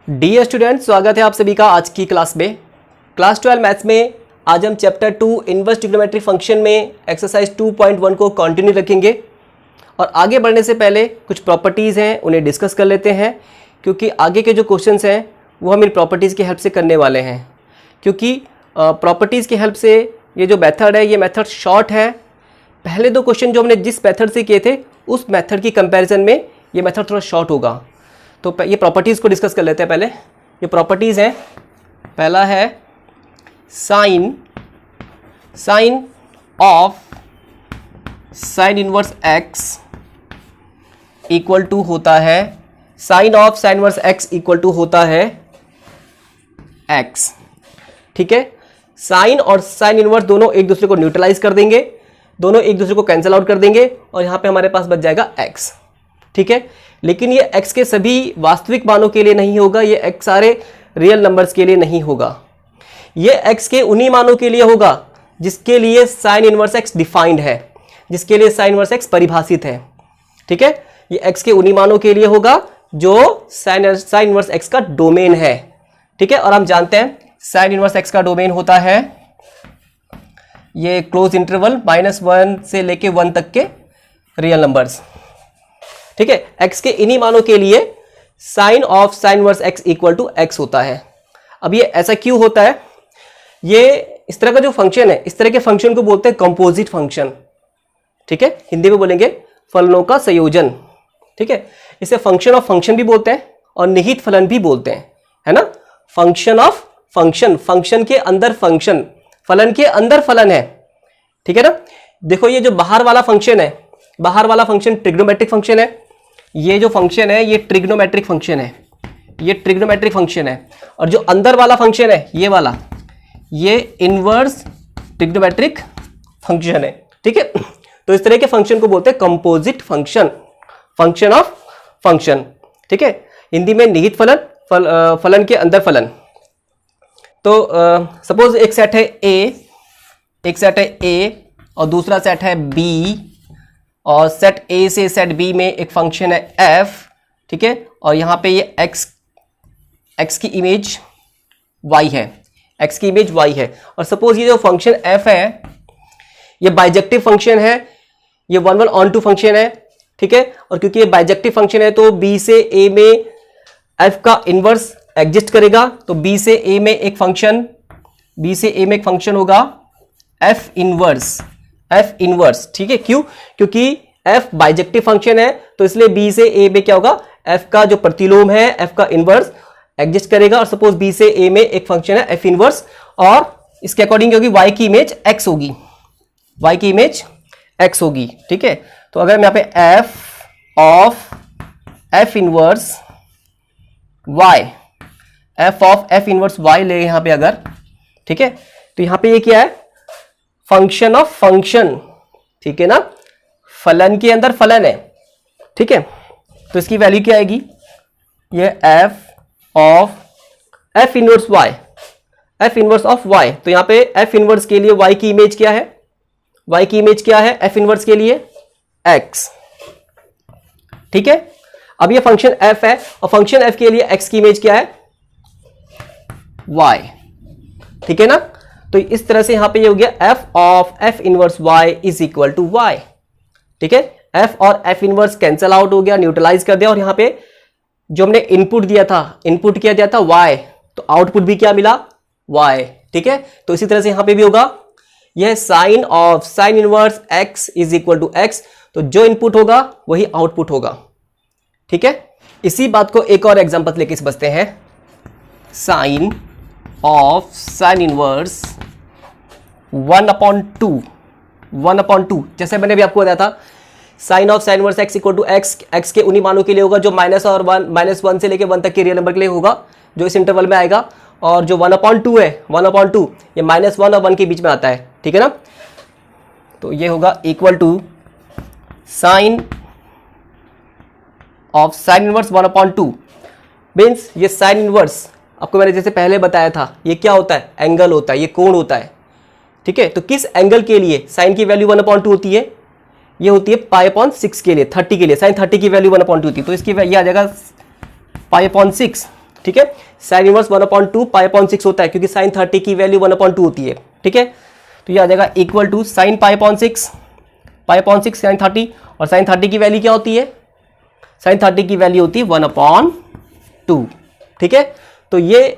Dear student, स्वागत है आप सभी का आज की क्लास में। क्लास 12 मैथ्स में आज हम चैप्टर 2 इनवर्स ट्रिग्नोमेट्रिक फंक्शन में एक्सरसाइज 2.1 को कंटिन्यू रखेंगे। और आगे बढ़ने से पहले कुछ प्रॉपर्टीज़ हैं, उन्हें डिस्कस कर लेते हैं, क्योंकि आगे के जो क्वेश्चंस हैं वो हम इन प्रॉपर्टीज़ की हेल्प से करने वाले हैं। क्योंकि प्रॉपर्टीज़ की हेल्प से ये जो मेथड है, ये मेथड शॉर्ट है। पहले दो क्वेश्चन जो हमने जिस मेथड से किए थे उस मेथड की कंपैरिजन में ये मेथड थोड़ा शॉर्ट होगा। तो ये प्रॉपर्टीज़ को डिस्कस कर लेते हैं। पहले ये प्रॉपर्टीज़ हैं। पहला है sine of sine inverse x equal to होता है, sine of sine inverse x equal to होता है एक्स। ठीक है, साइन और साइन इनवर्स दोनों एक दूसरे को न्यूट्रलाइज कर देंगे, दोनों एक दूसरे को कैंसिल आउट कर देंगे और यहाँ पे हमारे पास बच जाएगा एक्स। ठीक है, लेकिन ये x के सभी वास्तविक मानों के लिए नहीं होगा, ये x सारे रियल नंबर्स के लिए नहीं होगा। ये x के उन्हीं मानों के लिए होगा जिसके लिए साइन इनवर्स x डिफाइंड है, जिसके लिए साइन इनवर्स x परिभाषित है। ठीक है, ये x के उन्हीं मानों के लिए होगा जो साइन इनवर्स x का डोमेन है। ठीक है, और हम जानते हैं साइन इनवर्स x का डोमेन होता है ये क्लोज इंटरवल -1 से लेके 1 तक के रियल नंबर्स। ठीक है, x के इन्हीं मानों के लिए sine of sine inverse x equal to x होता है। अब ये ऐसा क्यों होता है? ये इस तरह का जो फंक्शन है, इस तरह के फंक्शन को बोलते हैं कंपोजिट फंक्शन। ठीक है, हिंदी में बोलेंगे फलनों का संयोजन। ठीक है, इसे फंक्शन ऑफ फंक्शन भी बोलते हैं और निहित फलन भी बोलते हैं, है ना। फंक्शन ऑफ फंक्शन, फंक्शन के अंदर फंक्शन, फलन के अंदर फलन है। ठीक है ना। देखो ये जो बाहर वाला फंक्शन है, बाहर वाला फंक्शन ट्रिग्नोमेट्रिक फंक्शन है। ये जो फंक्शन है ये ट्रिग्नोमेट्रिक फंक्शन है, ये ट्रिग्नोमेट्रिक फंक्शन है। और जो अंदर वाला फंक्शन है ये वाला, ये इनवर्स ट्रिग्नोमेट्रिक फंक्शन है। ठीक है, तो इस तरह के फंक्शन को बोलते हैं composite function, function of function. ठीक है, हिंदी में निहित फलन, फलन के अंदर फलन। तो सपोज एक सेट है ए, एक सेट है ए और दूसरा सेट है बी, और सेट ए से सेट बी में एक फंक्शन है एफ। ठीक है, और यहाँ पे ये एक्स की इमेज वाई है, एक्स की इमेज वाई है। और सपोज ये जो फंक्शन एफ है ये बाइजेक्टिव फंक्शन है, ये 1 1 on 2 फंक्शन है। ठीक है, और क्योंकि ये बाइजेक्टिव फंक्शन है तो बी से ए में एफ का इनवर्स एग्जिस्ट करेगा। तो बी से ए में एक फंक्शन, बी से ए में एक फंक्शन होगा एफ इनवर्स, एफ इनवर्स। ठीक है, क्यों? क्योंकि एफ बाइजेक्टिव फंक्शन है तो इसलिए बी से ए में क्या होगा, एफ का जो प्रतिलोम है, एफ का इनवर्स एग्जिस्ट करेगा। और सपोज बी से ए में एक फंक्शन है एफ इनवर्स, और इसके अकॉर्डिंग होगी वाई की इमेज एक्स होगी, वाई की इमेज एक्स होगी। ठीक है, तो अगर मैं यहाँ पे f of f inverse y, f of f inverse y ले यहाँ पे अगर, ठीक है, तो यहाँ पे ये क्या है, फंक्शन ऑफ फंक्शन। ठीक है ना, फलन के अंदर फलन है। ठीक है, तो इसकी वैल्यू क्या आएगी, ये f of f inverse y, f inverse of y. तो यहां पे एफ इनवर्स के लिए वाई की इमेज क्या है, वाई की इमेज क्या है एफ इनवर्स के लिए, एक्स। ठीक है, अब ये फंक्शन एफ है और फंक्शन एफ के लिए एक्स की इमेज क्या है, वाई। ठीक है ना, तो इस तरह से यहां पे ये हो गया f of f inverse y is equal to y. ठीक है, एफ और एफ इनवर्स कैंसल आउट हो गया, न्यूट्रलाइज कर दिया, और यहां पे जो हमने इनपुट दिया था, इनपुट क्या दिया था वाई, तो आउटपुट भी क्या मिला, वाई। ठीक है, तो इसी तरह से यहां पे भी होगा, यह sine of sine inverse x is equal to x, तो जो इनपुट होगा वही आउटपुट होगा। ठीक है, इसी बात को एक और एग्जांपल लेके समझते हैं। साइन ऑफ साइन इनवर्स 1/2, जैसे मैंने भी आपको बताया था, sine of sine inverse x equal to x, x के उन्हीं मानों के लिए होगा जो -1 से लेके 1 तक के रियल नंबर के लिए होगा, जो इस इंटरवल में आएगा। और जो 1/2 है, 1/2 ये -1 और 1 के बीच में आता है। ठीक है ना, तो ये होगा equal to sine of sine inverse 1/2 means ये साइन इनवर्स, आपको मैंने जैसे पहले बताया था, ये क्या होता है, एंगल होता है, ये कोण होता है। ठीक है, तो किस एंगल के लिए साइन की वैल्यू 1/2 होती है, ये होती है π/6 के लिए, 30 के लिए, साइन 30 की वैल्यू 1/2 होती है। तो इसकी ये आ जाएगा π/6 ठीक है। साइन इनवर्स 1/2 पाई/6 होता है क्योंकि साइन 30 की वैल्यू 1/2 होती है, ठीक है। तो ये आ जाएगा इक्वल टू साइन पाई/6 साइन 30, और साइन 30 की वैल्यू क्या होती है? साइन 30 की वैल्यू होती है 1/2, ठीक है। तो ये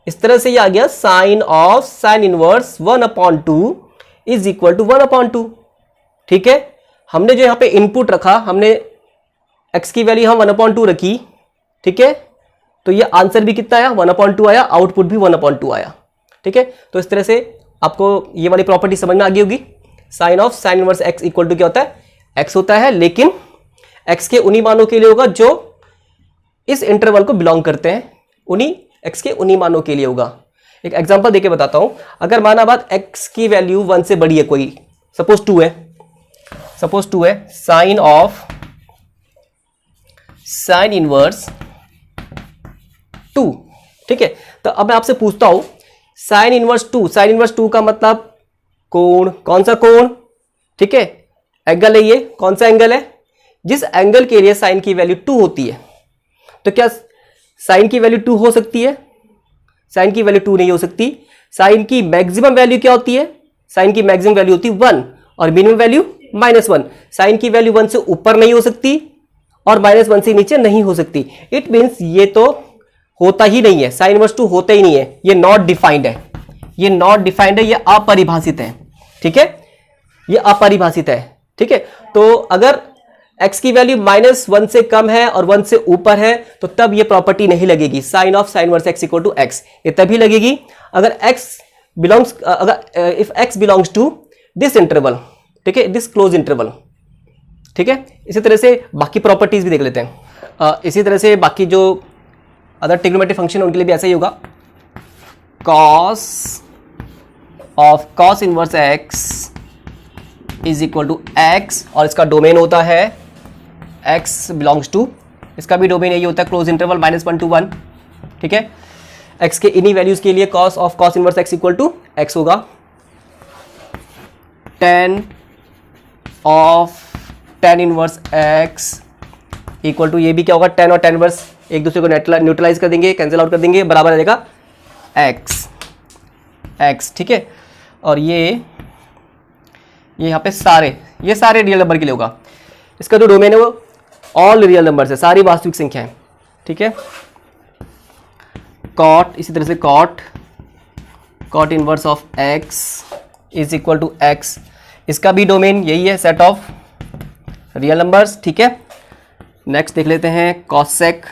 इस तरह से ये आ गया sine of sine inverse 1/2 is equal to 1/2, ठीक है। हमने जो यहाँ पे इनपुट रखा, हमने x की वैल्यू हम 1/2 रखी, ठीक है। तो ये आंसर भी कितना आया? 1/2 आया, आउटपुट भी 1/2 आया, ठीक है। तो इस तरह से आपको ये वाली प्रॉपर्टी समझ में आ गई होगी। Sine of sine inverse x equal to क्या होता है? x होता है, लेकिन x के उन्हीं मानों के लिए होगा जो इस इंटरवल को बिलोंग करते हैं, उन्हीं x के उन्हीं मानों के लिए होगा। एक एग्जांपल देके बताता हूं। अगर माना बात x की वैल्यू 1 से बड़ी है, कोई सपोज 2 है, साइन ऑफ साइन इनवर्स 2, ठीक है। तो अब मैं आपसे पूछता हूं साइन इनवर्स 2 का मतलब कोण, कौन सा कोण? ठीक है, एंगल है ये, कौन सा एंगल है? जिस एंगल के लिए साइन की वैल्यू 2 होती है। तो क्या साइन की वैल्यू 2 हो सकती है? साइन की वैल्यू 2 नहीं हो सकती। साइन की मैक्सिमम वैल्यू क्या होती है? साइन की मैक्सिमम वैल्यू होती है 1 और मिनिमम वैल्यू -1। साइन की वैल्यू 1 से ऊपर नहीं हो सकती और -1 से नीचे नहीं हो सकती। इट मीन्स ये तो होता ही नहीं है, साइन इनवर्स 2 होता ही नहीं है, ये नॉट डिफाइंड है, ये अपरिभाषित है, ठीक है, ये अपरिभाषित है, ठीक है। तो अगर x की वैल्यू -1 से कम है और 1 से ऊपर है तो तब ये प्रॉपर्टी नहीं लगेगी, sine of sine inverse x equal to x। ये तभी लगेगी अगर if x belongs to this interval, ठीक है, दिस क्लोज इंटरवल, ठीक है। इसी तरह से बाकी प्रॉपर्टीज भी देख लेते हैं। इसी तरह से बाकी जो अदर ट्रिग्नोमेट्रिक फंक्शन उनके लिए भी ऐसा ही होगा। Cos of cos inverse x is equal to x, और इसका डोमेन होता है x बिलोंग्स टू, इसका भी डोमेन यही होता है क्लोज इंटरवल -1 to 1, ठीक है। x के इन्हीं वैल्यूज के लिए cos of cos inverse x equal to x होगा। tan of tan inverse x equal to, ये भी क्या होगा? tan और tan इनवर्स एक दूसरे को न्यूट्रलाइज कर देंगे, कैंसिल आउट कर देंगे, बराबर आ जाएगा x, ठीक है। और ये यहाँ पे ये सारे रियल नंबर के लिए होगा। इसका जो डोमेन है वो ऑल रियल नंबर है, सारी वास्तविक संख्याएं, ठीक है। कॉट, इसी तरह से cot inverse of x is equal to x, इसका भी डोमेन यही है, सेट ऑफ रियल नंबर्स, ठीक है। नेक्स्ट देख लेते हैं cosec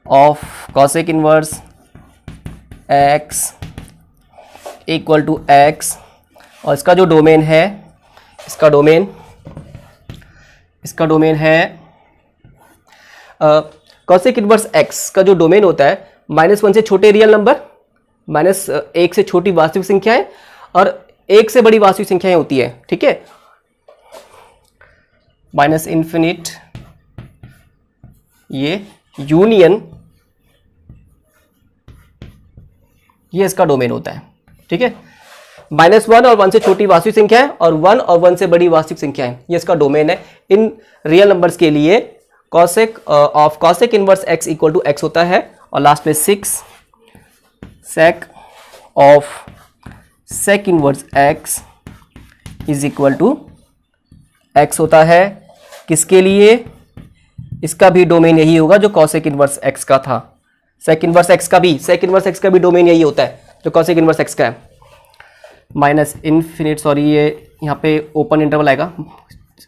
of cosec inverse x equal to x, और इसका जो डोमेन है, इसका डोमेन है कॉसेक इनवर्स x का जो डोमेन होता है -1 से छोटे रियल नंबर, -1 से छोटी वास्तविक संख्याएं और 1 से बड़ी वास्तविक संख्याएं होती है, ठीक है। -∞, ये यूनियन, ये इसका डोमेन होता है, ठीक है। -1 और 1 से छोटी वास्तविक संख्या है और 1 और 1 से बड़ी वास्तविक संख्या है, ये इसका डोमेन है। इन रियल नंबर्स के लिए cosec of cosec inverse x equal to x होता है। और लास्ट में 6 sec of sec inverse x is equal to x होता है। किसके लिए? इसका भी डोमेन यही होगा जो कॉसेक इनवर्स x का था। सेक इनवर्स x का भी डोमेन यही होता है जो कॉसेक इनवर्स x का है। -∞, सॉरी, ये यहाँ पे ओपन इंटरवल आएगा,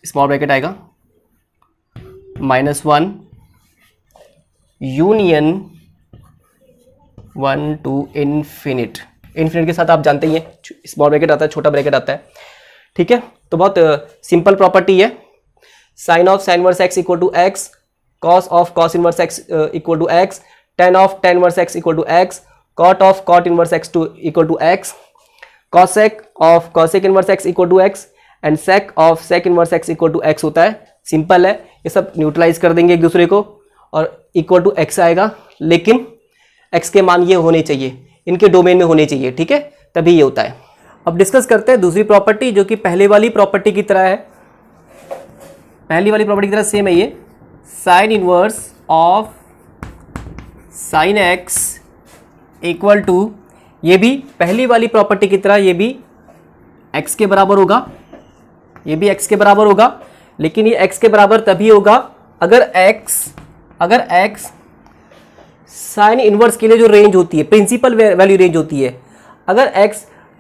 स्मॉल ब्रैकेट आएगा, -1 यूनियन 1 to इन्फिनिट के साथ आप जानते ही हैं स्मॉल ब्रैकेट आता है, छोटा ब्रैकेट आता है, ठीक है। तो बहुत सिंपल प्रॉपर्टी है। Sine of sine inverse x equal to x, cos of cos inverse x equal to x, tan of tan inverse x equal to x, cot of cot inverse x equal to x, cosec of cosec inverse x equal to x and sec of sec inverse x equal to x होता है। Simple है, ये सब neutralise कर देंगे एक दूसरे को और इक्वल टू x आएगा, लेकिन x के मान ये होने चाहिए, इनके डोमेन में होने चाहिए, ठीक है, तभी ये होता है। अब डिस्कस करते हैं दूसरी प्रॉपर्टी जो कि पहले वाली प्रॉपर्टी की तरह है। पहली वाली प्रॉपर्टी की तरह सेम है ये, sine inverse of sine x equal to, ये भी पहली वाली प्रॉपर्टी की तरह ये भी x के बराबर होगा, ये भी x के बराबर होगा, लेकिन ये x के बराबर तभी होगा अगर x साइन इनवर्स के लिए जो रेंज होती है, प्रिंसिपल वैल्यू रेंज होती है, अगर x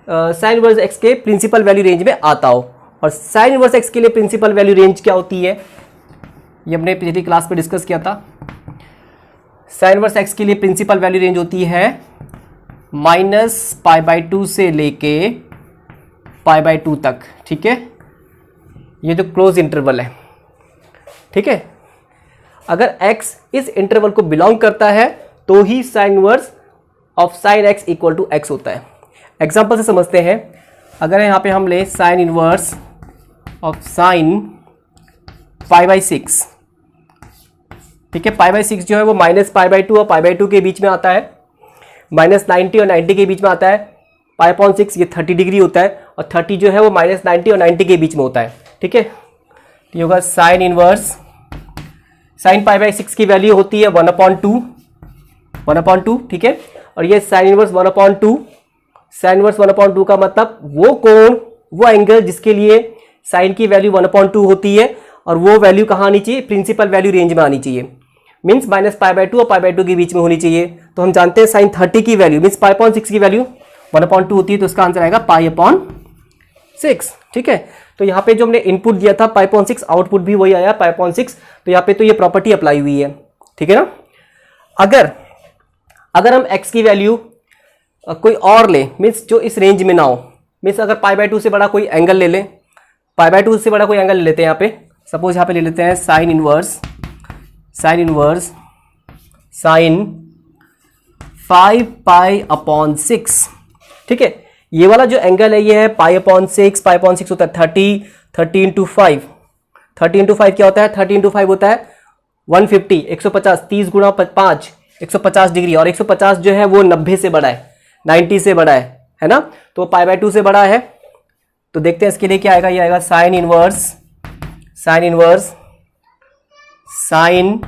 साइन इनवर्स x के प्रिंसिपल वैल्यू रेंज में आता हो। और साइन इनवर्स x के लिए प्रिंसिपल वैल्यू रेंज क्या होती है, ये हमने पिछली क्लास में डिस्कस किया था। साइन इनवर्स x के लिए प्रिंसिपल वैल्यू रेंज होती है -π/2 से लेके π/2 तक, ठीक है, ये जो क्लोज इंटरवल है, ठीक है। अगर x इस इंटरवल को बिलोंग करता है तो ही sine inverse of sine x equal to x होता है। एग्जांपल से समझते हैं, अगर यहाँ पे हम ले साइन इनवर्स ऑफ साइन π/6, ठीक है, π/6 जो है वो -π/2 और π/2 के बीच में आता है, -90 और 90 के बीच में आता है। π/6 ये 30 डिग्री होता है और 30 जो है वो -90 और 90 के बीच में होता है, ठीक है। ये होगा साइन इनवर्स, साइन π/6 की वैल्यू होती है 1/2, ठीक है। और ये साइन इनवर्स 1/2, साइन इनवर्स 1/2 का मतलब वो कोण, वो एंगल जिसके लिए साइन की वैल्यू 1/2 होती है, और वो वैल्यू कहाँ आनी चाहिए, प्रिंसिपल वैल्यू रेंज में आनी चाहिए, मीन्स -π/2 और π/2 के बीच में होनी चाहिए। तो हम जानते हैं साइन 30 की वैल्यू मीन्स π/6 की वैल्यू 1/2 होती है, तो इसका आंसर आएगा π/6, ठीक है। तो यहाँ पे जो हमने इनपुट दिया था π/6, आउटपुट भी वही आया π/6, तो यहाँ पे तो ये प्रॉपर्टी अप्लाई हुई है, ठीक है ना। अगर हम x की वैल्यू कोई और ले, मीन्स जो इस रेंज में ना हो, मीन्स अगर π/2 से बड़ा कोई एंगल ले लें, π/2 से बड़ा कोई एंगल ले लेते हैं, यहाँ पे सपोज यहाँ पे ले लेते हैं साइन इनवर्स साइन 5π/6, ठीक है। ये वाला जो एंगल है ये है π/6 होता है 30 इंटू 5, 30 इंटू 5 क्या होता है, 30 इंटू 5 होता है 150, 150, 30 गुणा 5, 150 डिग्री, और 150 जो है वो 90 से बड़ा है, 90 से बड़ा है ना, तो π/2 से बड़ा है। तो देखते हैं इसके लिए क्या आएगा, ये आएगा साइन इनवर्स साइन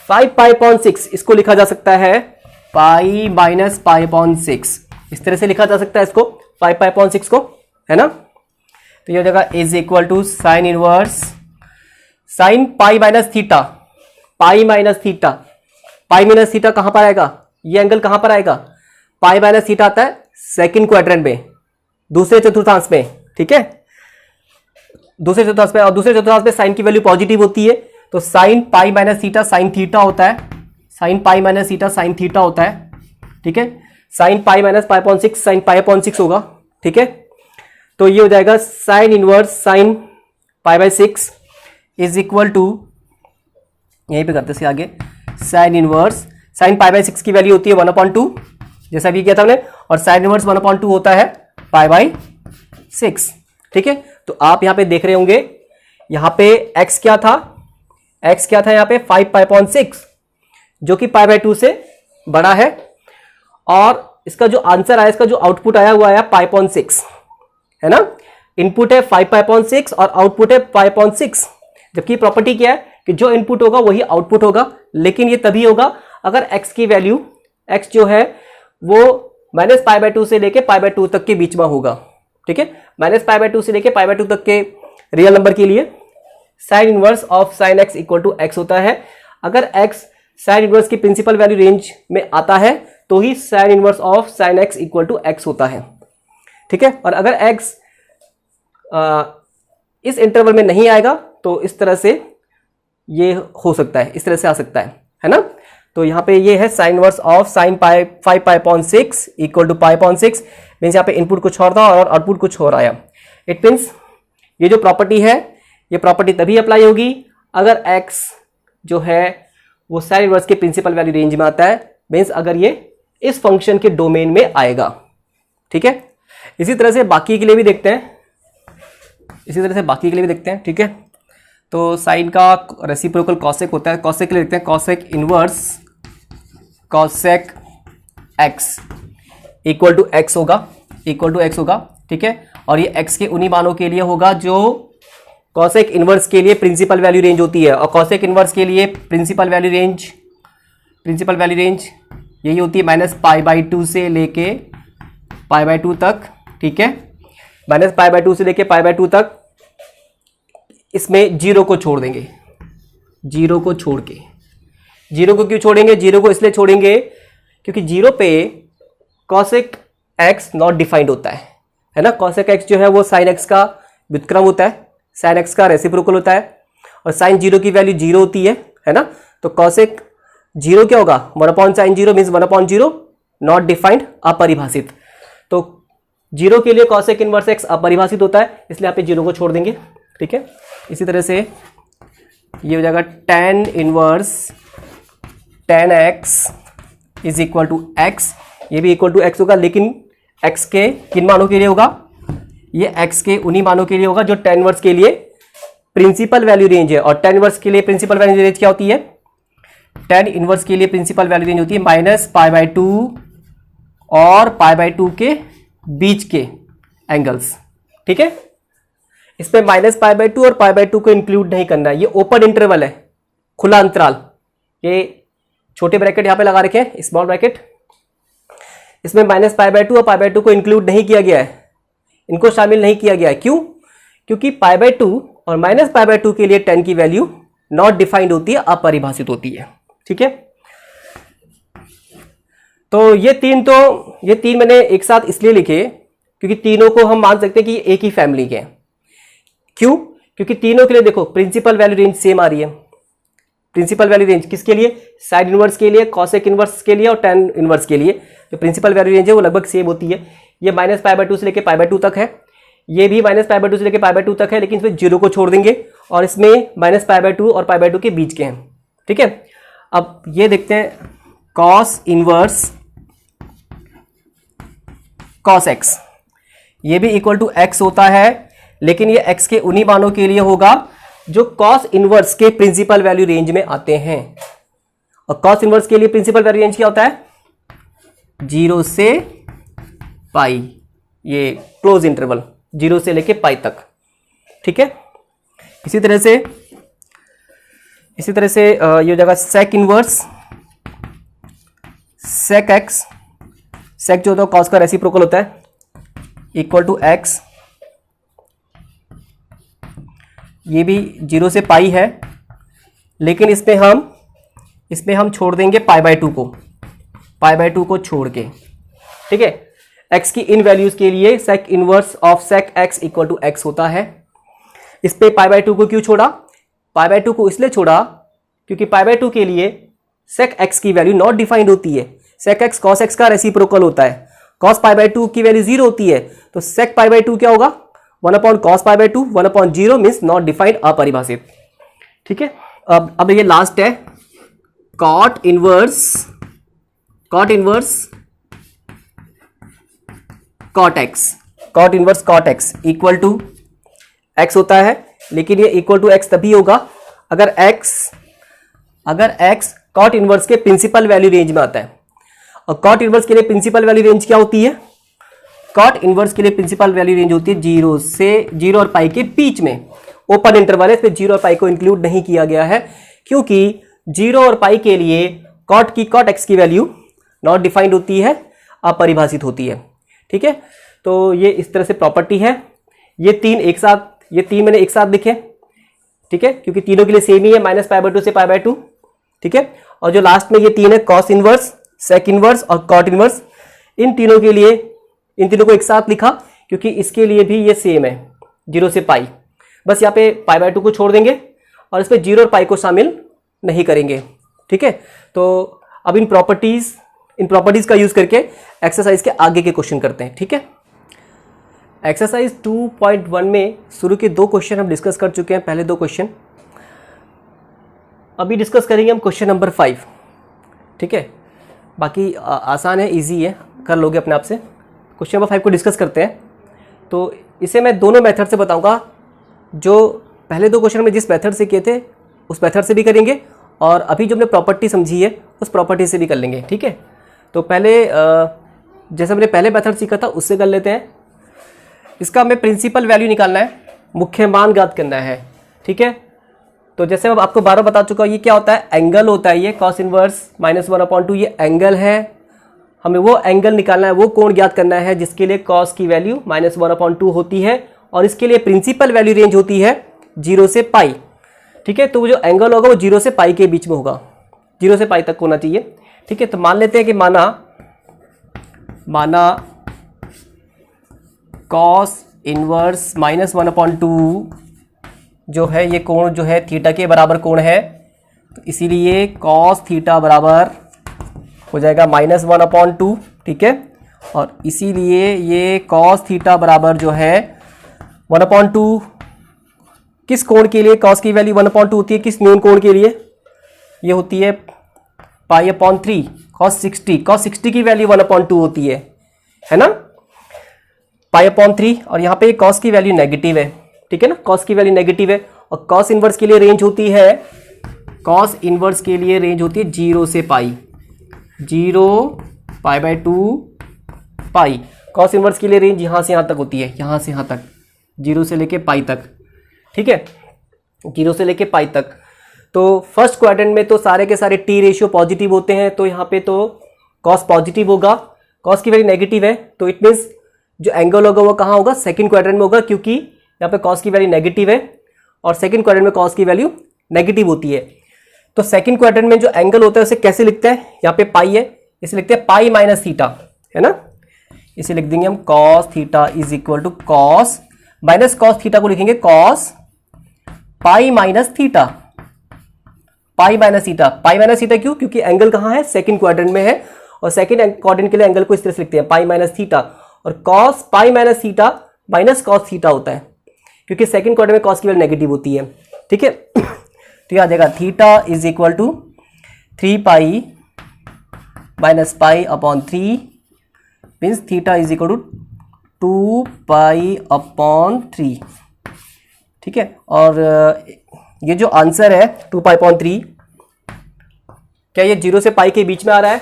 5π/6, इसको लिखा जा सकता है पाई माइनस π/6, इस तरह से लिखा जा सकता है इसको 5π/6 को, है ना। तो ये हो जाएगा is equal to sine inverse sine pi minus theta, pi minus theta कहां पर आएगा, ये एंगल कहां पर आएगा, पाई माइनस थीटा आता है सेकंड क्वाड्रेंट में, दूसरे चतुर्थांश में, ठीक है, दूसरे चतुर्थांश में, और दूसरे चतुर्थांश में साइन की वैल्यू पॉजिटिव होती है, तो sign pi minus theta sine theta होता है, sign pi minus theta sine theta होता है, ठीक है। साइन पाई माइनस π/6 साइन π/6 होगा, ठीक है। तो ये हो जाएगा sine inverse sine π/6 is equal to, यहीं पे करते हैं आगे, साइन इनवर्स साइन π/6 की वैल्यू होती है 1/2, जैसा भी किया था हमने, और साइन इनवर्स 1/2 होता है π/6, ठीक है। तो आप यहां पे देख रहे होंगे, यहां पे x क्या था, यहां पे 5π/6 जो कि π/2 से बड़ा है, और इसका जो आंसर आया, इसका जो आउटपुट आया हुआ है π/6, है ना। इनपुट है 5π/6 और आउटपुट है π/6, जबकि प्रॉपर्टी क्या है कि जो इनपुट होगा वही आउटपुट होगा, लेकिन ये तभी होगा अगर x की वैल्यू, x जो है वो -π/2 से लेके π/2 तक के बीच में होगा, ठीक है। -π/2 से लेके π/2 तक के रियल नंबर के लिए sine inverse of sine x equal to x होता है। अगर x साइन इनवर्स की प्रिंसिपल वैल्यू रेंज में आता है तो ही sine inverse of sine x equal to x होता है, ठीक है। और अगर x इस इंटरवल में नहीं आएगा तो इस तरह से ये हो सकता है, इस तरह से आ सकता है ना। तो यहाँ पे ये है sine inverse of sine 5π/6 equal to π/6, means यहाँ पे इनपुट कुछ और था और आउटपुट कुछ और आया। इट मीन्स ये जो प्रॉपर्टी है, ये प्रॉपर्टी तभी अप्लाई होगी अगर x जो है वो साइन इनवर्स के प्रिंसिपल वैल्यू रेंज में आता है, मीन्स अगर ये इस फंक्शन के डोमेन में आएगा, ठीक है। इसी तरह से बाकी के लिए भी देखते हैं, ठीक है। तो साइन का रेसिप्रोकल कॉसेक होता है, कॉसेक के लिए देखते हैं, cosec inverse cosec x equal to x होगा, ठीक है। और ये x के उन्हीं मानों के लिए होगा जो कॉसेक इनवर्स के लिए प्रिंसिपल वैल्यू रेंज होती है, और कॉसेक इनवर्स के लिए प्रिंसिपल वैल्यू रेंज यही होती है -π/2 से लेके π/2 तक, ठीक है, -π/2 से लेके π/2 तक। इसमें जीरो को छोड़ देंगे, जीरो को छोड़ के, जीरो को क्यों छोड़ेंगे, जीरो को इसलिए छोड़ेंगे क्योंकि जीरो पे कॉसेक एक्स नॉट डिफाइंड होता है ना। कॉसेक एक्स जो है वो साइन एक्स का व्युत्क्रम होता है, साइन एक्स का रेसिप्रोकल होता है, और साइन जीरो की वैल्यू जीरो होती है ना। तो कॉसेक जीरो क्या होगा, 1/sin 0 मीन्स 1/0 नॉट डिफाइंड, अपरिभाषित। तो जीरो के लिए कॉसेक इनवर्स एक्स अपरिभाषित होता है, इसलिए यहाँ पे जीरो को छोड़ देंगे, ठीक है। इसी तरह से ये हो जाएगा tan inverse tan x is equal to x, ये भी इक्वल टू x होगा, लेकिन x के किन मानों के लिए होगा, ये x के उन्हीं मानों के लिए होगा जो tan इनवर्स के लिए प्रिंसिपल वैल्यू रेंज है। और tan इनवर्स के लिए प्रिंसिपल वैल्यू रेंज क्या होती है, tan इनवर्स के लिए प्रिंसिपल वैल्यू रेंज होती है -π/2 और π/2 के बीच के एंगल्स, ठीक है। इसमें -π/2 और π/2 को इंक्लूड नहीं करना है, ये ओपन इंटरवल है, खुला अंतराल। ये छोटे ब्रैकेट यहां पे लगा रखे हैं, स्मॉल ब्रैकेट, इसमें -π/2 और π/2 को इंक्लूड नहीं किया गया है, इनको शामिल नहीं किया गया है। क्यों, क्योंकि π/2 और -π/2 के लिए tan की वैल्यू नॉट डिफाइंड होती है, अपरिभाषित होती है, ठीक है। तो ये तीन मैंने एक साथ इसलिए लिखे क्योंकि तीनों को हम मान सकते हैं कि ये एक ही फैमिली के हैं। क्यों, क्योंकि तीनों के लिए देखो प्रिंसिपल वैल्यू रेंज सेम आ रही है। प्रिंसिपल वैल्यू रेंज किसके लिए, साइन इनवर्स के लिए, कॉसेक इनवर्स के लिए और tan इनवर्स के लिए जो प्रिंसिपल वैल्यू रेंज है वो लगभग सेम होती है। ये -π/2 से लेके π/2 तक है, ये भी -π/2 से लेके π/2 तक है, लेकिन इसमें जीरो को छोड़ देंगे, और इसमें -π/2 और π/2 के बीच के हैं, ठीक है। अब ये देखते हैं कॉस इनवर्स कॉस एक्स, ये भी इक्वल टू एक्स होता है, लेकिन ये एक्स के उन्हीं मानों के लिए होगा जो कॉस इनवर्स के प्रिंसिपल वैल्यू रेंज में आते हैं। और कॉस इनवर्स के लिए प्रिंसिपल वैल्यू रेंज क्या होता है, 0 से पाई, ये क्लोज इंटरवल 0 से लेके पाई तक, ठीक है। इसी तरह से ये हो जाएगा सेक इनवर्स सेक एक्स, सेक जो होता है कॉस का रेसिप्रोकल होता है, इक्वल टू एक्स, ये भी 0 से पाई है, लेकिन इसमें हम छोड़ देंगे π/2 को छोड़ के, ठीक है। x की इन वैल्यूज के लिए sec inverse of sec x equal to x होता है। इस पे π/2 को क्यों छोड़ा, π/2 को इसलिए छोड़ा क्योंकि π/2 के लिए सेक x की वैल्यू नॉट डिफाइंड होती है। सेक x cos x का रेसिप्रोकल होता है, cos π/2 की वैल्यू 0 होती है, तो सेक π/2 क्या होगा, 1/cos π/2, 1/0 मीन्स नॉट डिफाइंड, अपरिभाषित, ठीक है। अब ये लास्ट है cot inverse cot x equal to x होता है, लेकिन ये इक्वल टू एक्स तभी होगा अगर एक्स कॉट इनवर्स के प्रिंसिपल वैल्यू रेंज में आता है। और कॉट इनवर्स के लिए प्रिंसिपल वैल्यू रेंज क्या होती है, कॉट इनवर्स के लिए प्रिंसिपल वैल्यू रेंज होती है 0 और पाई के बीच में, ओपन इंटरवल है, इसमें 0 और पाई को इंक्लूड नहीं किया गया है, क्योंकि 0 और पाई के लिए कॉट एक्स की वैल्यू नॉट डिफाइंड होती है, अपरिभाषित होती है, ठीक है। तो ये इस तरह से प्रॉपर्टी है। ये तीन मैंने एक साथ लिखे, ठीक है, क्योंकि तीनों के लिए सेम ही है, -π/2 से π/2, ठीक है। और जो लास्ट में ये तीन है कॉस इनवर्स, सेक इनवर्स और कॉट इनवर्स, इन तीनों को एक साथ लिखा क्योंकि इसके लिए भी ये सेम है 0 से पाई। बस यहाँ पे π/2 को छोड़ देंगे और इस पर 0 और पाई को शामिल नहीं करेंगे, ठीक है। तो अब इन प्रॉपर्टीज का यूज करके एक्सरसाइज के आगे के क्वेश्चन करते हैं, ठीक है। एक्सरसाइज 2.1 में शुरू के 2 क्वेश्चन हम डिस्कस कर चुके हैं, पहले 2 क्वेश्चन। अभी डिस्कस करेंगे हम क्वेश्चन नंबर 5, ठीक है। बाकी आसान है, इजी है, कर लोगे अपने आप से। क्वेश्चन नंबर 5 को डिस्कस करते हैं। तो इसे मैं दोनों मेथड से बताऊंगा, जो पहले 2 क्वेश्चन में जिस मेथड से किए थे उस मेथड से भी करेंगे, और अभी जो हमने प्रॉपर्टी समझी है उस प्रॉपर्टी से भी कर लेंगे, ठीक है। तो पहले जैसे हमने पहले मेथड सीखा था उससे कर लेते हैं। इसका हमें प्रिंसिपल वैल्यू निकालना है, मुख्य मान ज्ञात करना है। ठीक है, तो जैसे अब आपको 12 बता चुका हूँ, ये क्या होता है, एंगल होता है। ये कॉस इनवर्स -1/2 ये एंगल है। हमें वो एंगल निकालना है, वो कोण ज्ञात करना है जिसके लिए कॉस की वैल्यू -1/2 होती है, और इसके लिए प्रिंसिपल वैल्यू रेंज होती है 0 से पाई। ठीक है, तो वो जो एंगल होगा वो 0 से पाई के बीच में होगा, 0 से पाई तक होना चाहिए। ठीक है, तो मान लेते हैं कि माना कॉस इनवर्स -1/2 जो है ये कोण जो है थीटा के बराबर कोण है, तो इसीलिए कॉस थीटा बराबर हो जाएगा -1/2। ठीक है, और इसीलिए ये कॉस थीटा बराबर जो है 1/2 किस कोण के लिए कॉस की वैल्यू 1/2 होती है, किस न्यून कोण के लिए, ये होती है π/3 cos 60 की वैल्यू 1/2 होती है ना, π/3। और यहाँ पे कॉस की वैल्यू नेगेटिव है। ठीक है ना, कॉस की वैल्यू नेगेटिव है, और कॉस इनवर्स के लिए रेंज होती है, कॉस इनवर्स के लिए रेंज होती है 0 से पाई, 0 π/2 पाई। कॉस इनवर्स के लिए रेंज यहाँ से यहाँ तक होती है, यहाँ से यहाँ तक, 0 से लेके पाई तक। ठीक है, 0 से लेके पाई तक। तो फर्स्ट क्वाड्रेंट में तो सारे के सारे टी रेशियो पॉजिटिव होते हैं, तो यहाँ पे तो कॉस पॉजिटिव होगा, कॉस की वैल्यू नेगेटिव है, तो इट मीन्स जो एंगल होगा वो कहाँ होगा, सेकंड क्वाड्रेंट में होगा, क्योंकि यहाँ पे कॉस की वैल्यू नेगेटिव है और सेकंड क्वाड्रेंट में कॉस की वैल्यू नेगेटिव होती है। तो सेकंड क्वाड्रेंट में जो एंगल होता है उसे कैसे लिखते हैं, यहाँ पे पाई है, इसे लिखते हैं पाई माइनस थीटा, है ना, इसे लिख देंगे हम cos theta is equal to cos minus cos theta को लिखेंगे cos pi minus theta, pi minus theta क्यों, क्योंकि एंगल कहाँ है, सेकंड क्वाड्रेंट में है, और सेकंड क्वाड्रेंट के लिए एंगल को इस तरह से लिखते हैं पाई माइनस थीटा, और cos pi minus theta minus cos theta होता है, क्योंकि सेकंड क्वाड्रेंट में कॉस की वैल्यू नेगेटिव होती है। ठीक है, तो ये आ जाएगा theta is equal to 3 pi minus pi upon 3 means theta is equal to 2 pi upon 3। ठीक है, और ये जो आंसर है 2 पाई अपॉन 3, क्या ये 0 से पाई के बीच में आ रहा है,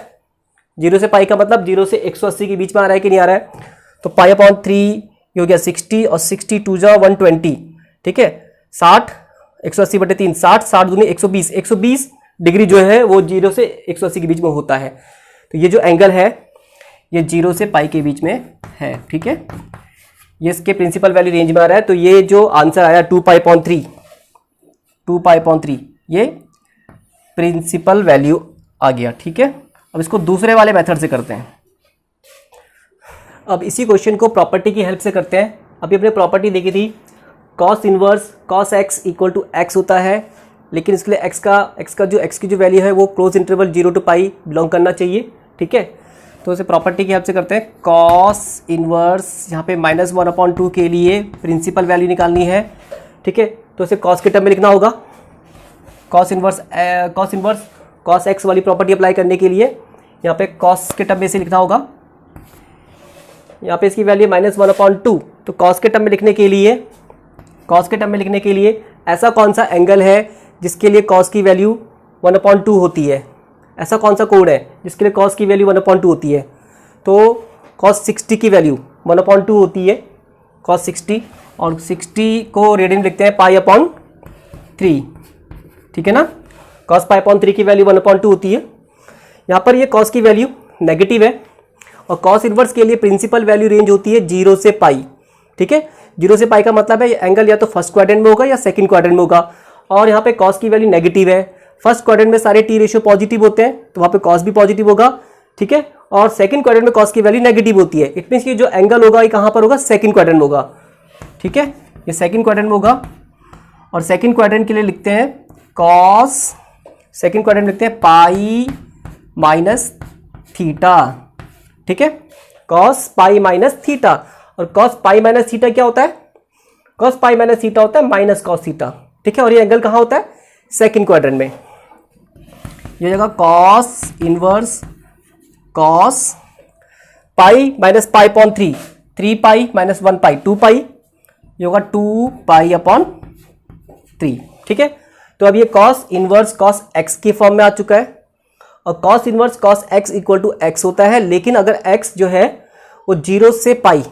0 से पाई का मतलब 0 से 180 के बीच में आ रहा है कि नहीं आ रहा है, तो पाई अपॉन 3 ये हो गया 60 और 60 2 जा 120। ठीक है, 60 180/3 60 दूनी 120 डिग्री जो है वो 0 से 180 के बीच में होता है। तो ये जो एंगल है ये 0 से पाई के बीच में है। ठीक है, ये इसके प्रिंसिपल वैल्यू रेंज में आ रहा है, तो ये जो आंसर आया 2 पाई अपॉन 3 ये प्रिंसिपल वैल्यू आ गया। ठीक है, अब इसको दूसरे वाले मेथड से करते हैं। अब इसी क्वेश्चन को प्रॉपर्टी की हेल्प से करते हैं। अभी अपने प्रॉपर्टी देखी थी, cos inverse cos x equal to x होता है, लेकिन इसके लिए एक्स की जो वैल्यू है वो close interval 0 to pi belong करना चाहिए। ठीक है, तो इसे प्रॉपर्टी की हेल्प से करते हैं। कॉस इनवर्स यहाँ पे -1/2 के लिए प्रिंसिपल वैल्यू निकालनी है। ठीक है, तो इसे कॉस के टर्म में लिखना होगा, कॉस इनवर्स कॉस एक्स वाली प्रॉपर्टी अप्लाई करने के लिए यहाँ पे कॉस के टर्म में से लिखना होगा। यहाँ पे इसकी वैल्यू -1/2, तो कॉस के टर्म में लिखने के लिए ऐसा कौन सा एंगल है जिसके लिए कॉस की वैल्यू 1/2 होती है, ऐसा कौन सा कोण है जिसके लिए कॉस की वैल्यू 1/2 होती है, तो कॉस 60 की वैल्यू 1/2 होती है, कॉस 60, और 60 को रेडियन लिखते हैं पाई अपॉन 3। ठीक है ना, कॉस पाई अपॉन 3 की वैल्यू 1/2 होती है। यहाँ पर ये कॉस की वैल्यू नेगेटिव है, और कॉस इनवर्स के लिए प्रिंसिपल वैल्यू रेंज होती है 0 से पाई। ठीक है, 0 से पाई का मतलब है ये एंगल या तो फर्स्ट क्वाड्रेंट में होगा या सेकंड क्वाड्रेंट में होगा, और यहाँ पे कॉस की वैल्यू नेगेटिव है। फर्स्ट क्वाड्रेंट में सारे टी रेशियो पॉजिटिव होते हैं, तो वहाँ पे कॉस भी पॉजिटिव होगा। ठीक है, और सेकंड क्वाड्रेंट में कॉस की वैल्यू नेगेटिव होती है। इट मीन्स कि जो एंगल होगा ये कहाँ पर होगा, सेकंड क्वाड्रेंट में होगा। ठीक है, ये सेकंड क्वाड्रेंट में होगा, और सेकंड क्वाड्रेंट के लिए लिखते हैं कॉस, सेकंड क्वाड्रेंट लिखते हैं पाई माइनस थीटा। ठीक है, कॉस पाई माइनस थीटा, और कॉस पाई माइनस थीटा क्या होता है, कॉस पाई माइनस थीटा होता है माइनस कॉस थीटा। ठीक है, और ये एंगल कहाँ होता है, सेकंड क्वाड्रेंट में। ये जगह cos inverse cos pi minus pi upon 3 pi minus 1 पाई 2 पाई, ये होगा 2 पाई अपॉन 3। ठीक है, तो अब ये कॉस इनवर्स कॉस एक्स के फॉर्म में आ चुका है, और cos inverse cos x equal to x होता है, लेकिन अगर एक्स जो है वो 0 से पाई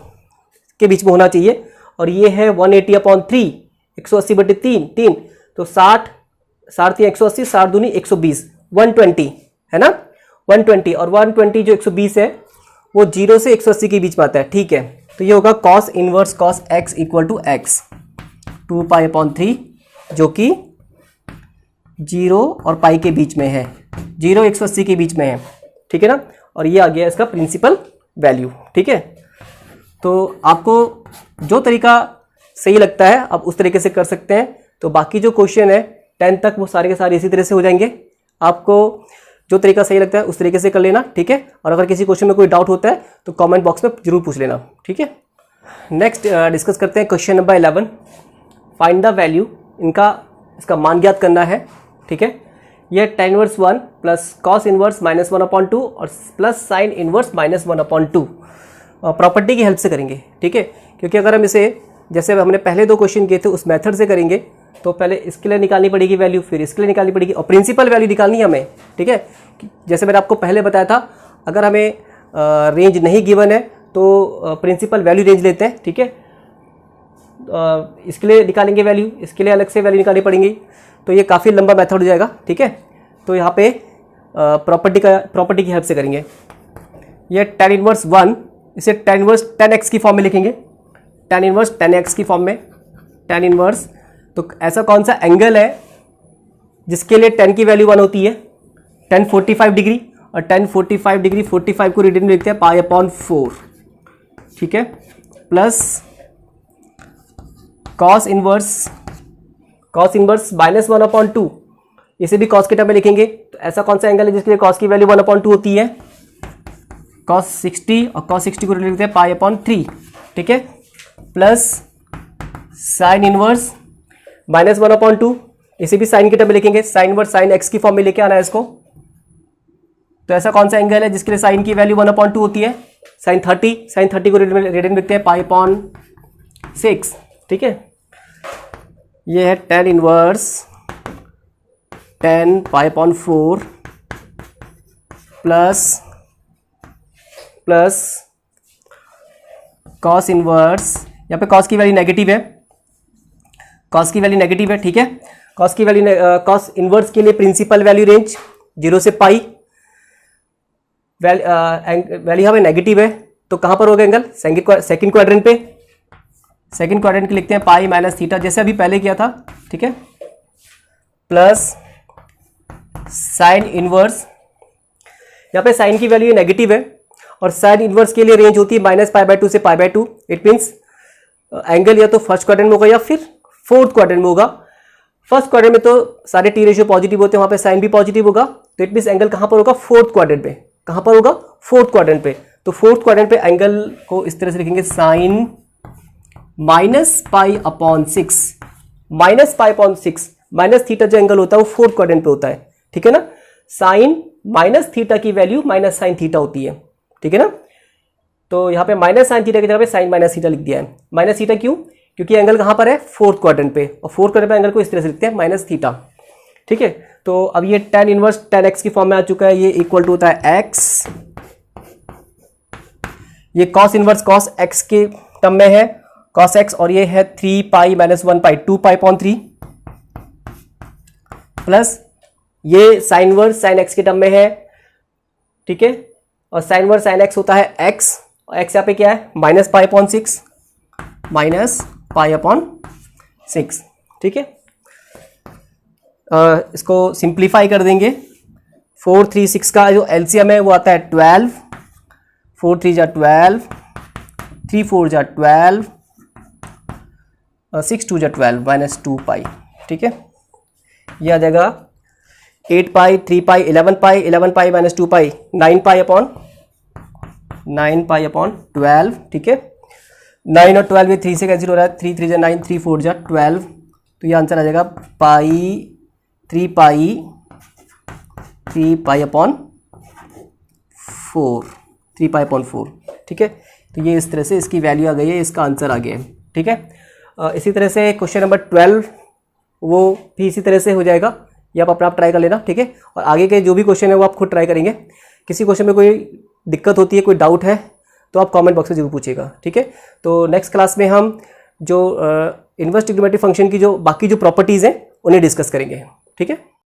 के बीच में होना चाहिए, और ये है 180/3, 180/3, तो 60, 3 180, 60 दूनी 120, 120 है ना, 120, और 120 जो 120 है वो 0 से 180 के बीच में आता है, ठीक है। तो ये होगा cos inverse cos x equal to x 2π/3, जो कि 0 और पाई के बीच में है, 0 180 के बीच में है, ठीक है ना। और ये आ गया इसका प्रिंसिपल वैल्यू, ठीक है। तो आपको जो तरीका सही लगता है आप उस तरीके से कर सकते हैं। तो बाकी जो क्वेश्चन है 10 तक वो सारे के सारे इसी तरह से हो जाएंगे। आपको जो तरीका सही लगता है उस तरीके से कर लेना, ठीक है। और अगर किसी क्वेश्चन में कोई डाउट होता है तो कमेंट बॉक्स में जरूर पूछ लेना, ठीक है। नेक्स्ट डिस्कस करते हैं question number 11। Find the value, इसका मान ज्ञात करना है, ठीक है। यह tan inverse 1 plus cos inverse -1/2 और प्लस sin इनवर्स -1/2 प्रॉपर्टी की हेल्प से करेंगे, ठीक है। क्योंकि अगर हम इसे जैसे हमने पहले 2 क्वेश्चन किए थे उस मेथड से करेंगे तो पहले इसके लिए निकालनी पड़ेगी वैल्यू, फिर इसके लिए निकालनी पड़ेगी और प्रिंसिपल वैल्यू निकालनी है हमें, ठीक है। जैसे मैंने आपको पहले बताया था, अगर हमें रेंज नहीं गिवन है तो प्रिंसिपल वैल्यू रेंज लेते हैं, ठीक है। इसके लिए निकालेंगे वैल्यू, इसके लिए अलग से वैल्यू निकालनी पड़ेंगी, तो ये काफ़ी लंबा मेथड हो जाएगा, ठीक है। तो यहाँ पे प्रॉपर्टी की हेल्प से करेंगे। ये tan इनवर्स 1, इसे tan इनवर्स 10x की फॉर्म में लिखेंगे, tan इनवर्स 10x की फॉर्म में, tan इनवर्स। तो ऐसा कौन सा एंगल है जिसके लिए tan की वैल्यू 1 होती है, tan 45 डिग्री, और tan 45 डिग्री 45 को रीडिंग में लिखते हैं π/4, ठीक है, प्लस cos इनवर्स -1/2, इसे भी cos के टर्म में लिखेंगे। तो ऐसा कौन सा एंगल है जिसके लिए cos की वैल्यू 1/2 होती है, cos 60, और cos 60 को लिखते हैं π/3, ठीक है, प्लस sin इनवर्स -1/2, इसे भी साइन के टर्म में लिखेंगे, sin इनवर्स sin x की फॉर्म में लेके आना है इसको। तो ऐसा कौन सा एंगल है जिसके लिए साइन की वैल्यू 1/2 होती है, sin 30 को रेडियन में लिखते हैं π/6, ठीक है। ये है tan inverse 10 π/4 plus cos inverse, यहाँ पे cos की वैल्यू नेगेटिव है, ठीक है। cos इनवर्स के लिए प्रिंसिपल वैल्यू रेंज 0 से पाई, वैल्यू हमें नेगेटिव है, तो कहाँ पर होगा एंगल, सेकंड क्वाड्रेंट पे, सेकंड क्वाड्रेंट के लिखते हैं पाई माइनस थीटा, जैसे अभी पहले किया था, ठीक है, प्लस साइन इनवर्स, यहाँ पे साइन की वैल्यू नेगेटिव है और साइन इनवर्स के लिए रेंज होती है -π/2 से π/2। इट मीन्स एंगल या तो फर्स्ट क्वाड्रेंट में होगा या फिर फोर्थ क्वाड्रेंट में होगा। फर्स्ट क्वाड्रेंट में तो सारे टी रेशियो पॉजिटिव होते हैं, वहां पे साइन भी पॉजिटिव होगा, तो इट मीन्स एंगल कहां पर होगा, फोर्थ क्वाड्रेंट पे। कहां पर होगा, फोर्थ क्वाड्रेंट पे। तो फोर्थ क्वाड्रेंट पे एंगल को इस तरह से लिखेंगे, साइन -π/6, -π/6, माइनस थीटा जो एंगल होता है वो फोर्थ क्वाड्रेंट पे होता है, ठीक है ना। साइन माइनस थीटा की वैल्यू माइनस साइन थीटा होती है, ठीक है ना। तो यहाँ पे माइनस साइन थीटा की जगह पे साइन माइनस थीटा लिख दिया है। माइनस थीटा क्यों, क्योंकि एंगल कहाँ पर है, फोर्थ क्वाड्रेंट पे, और फोर्थ क्वाड्रेंट पे एंगल को इस तरह से लिखते हैं माइनस थीटा, ठीक है। तो अब ये tan इनवर्स tan x की फॉर्म में आ चुका है, ये इक्वल टू होता है x, ये cos इनवर्स cos x के टर्म में है cos x, और ये है 3π - 1π 2π/3, प्लस ये साइन इनवर्स साइन x के टर्म में है, ठीक है। और साइन इनवर्स साइन x होता है x, और x यहाँ पे क्या है, -π/6, -π/6, ठीक है। इसको सिंप्लीफाई कर देंगे, 4 3 6 का जो एलसीएम है वो आता है 12, 4 3 जा 12, 3 4 जा 12, 6 2 जा 12 -2π, ठीक है। ये आ जाएगा 8π 3π 11π 11π - 2π 9π/12, ठीक है। 9 और 12 ये 3 से कैंसिल हो रहा है, 3 3 जा 9, 3 4 जा 12, तो ये आंसर आ जाएगा 3π/4, ठीक है। तो ये इस तरह से इसकी वैल्यू आ गई है, इसका आंसर आ गया है, ठीक है। इसी तरह से क्वेश्चन नंबर 12 वो भी इसी तरह से हो जाएगा, ये आप अपना आप ट्राई कर लेना, ठीक है। और आगे के जो भी क्वेश्चन है वो आप खुद ट्राई करेंगे। किसी क्वेश्चन में कोई दिक्कत होती है, कोई डाउट है तो आप कमेंट बॉक्स में जरूर पूछिएगा, ठीक है। तो नेक्स्ट क्लास में हम जो इन्वर्स ट्रिग्नोमेट्रिक फंक्शन की जो बाकी जो प्रॉपर्टीज़ हैं उन्हें डिस्कस करेंगे। ठीक है।